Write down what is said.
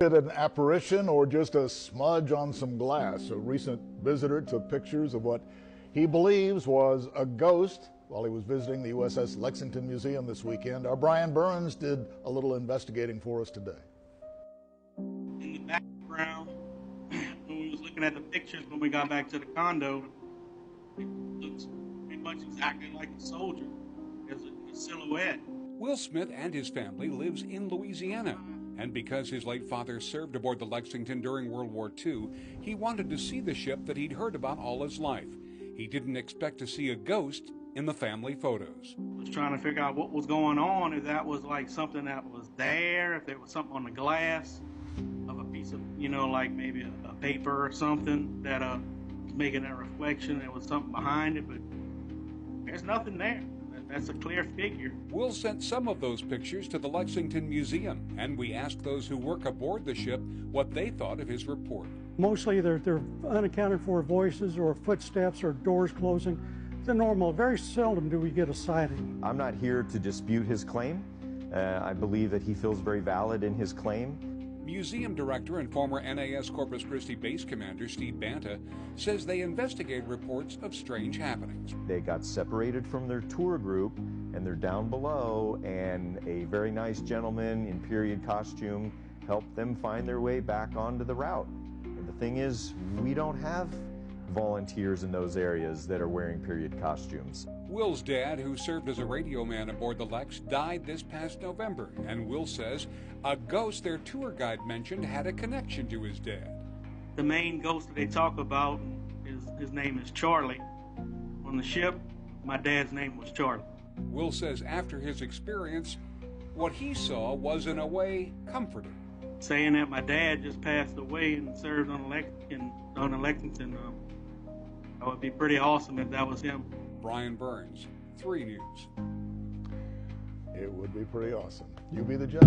It an apparition or just a smudge on some glass? A recent visitor took pictures of what he believes was a ghost while he was visiting the USS Lexington Museum this weekend. Our Brian Burns did a little investigating for us today. In the background, when we was looking at the pictures when we got back to the condo, it looks pretty much exactly like a soldier. There's a silhouette. Will Smith and his family lives in Louisiana, and because his late father served aboard the Lexington during World War II, he wanted to see the ship that he'd heard about all his life. He didn't expect to see a ghost in the family photos. I was trying to figure out what was going on, if that was like something that was there, if there was something on the glass of a piece of, like maybe a paper or something that was making a reflection. There was something behind it, but there's nothing there. That's a clear figure. Will sent some of those pictures to the Lexington Museum, and we asked those who work aboard the ship what they thought of his report. Mostly they're unaccounted for voices or footsteps or doors closing. They're normal. Very seldom do we get a sighting. I'm not here to dispute his claim. I believe that he feels very valid in his claim. Museum director and former NAS Corpus Christi base commander Steve Banta says they investigate reports of strange happenings. They got separated from their tour group and they're down below, and a very nice gentleman in period costume helped them find their way back onto the route. And the thing is, we don't have volunteers in those areas that are wearing period costumes. Will's dad, who served as a radio man aboard the Lex, died this past November, and Will says a ghost their tour guide mentioned had a connection to his dad. The main ghost that they talk about, his name is Charlie. On the ship, my dad's name was Charlie. Will says after his experience, what he saw was in a way comforting. Saying that my dad just passed away and served on the Lexington, that would be pretty awesome if that was him. Brian Burns, 3 News. It would be pretty awesome. You be the judge.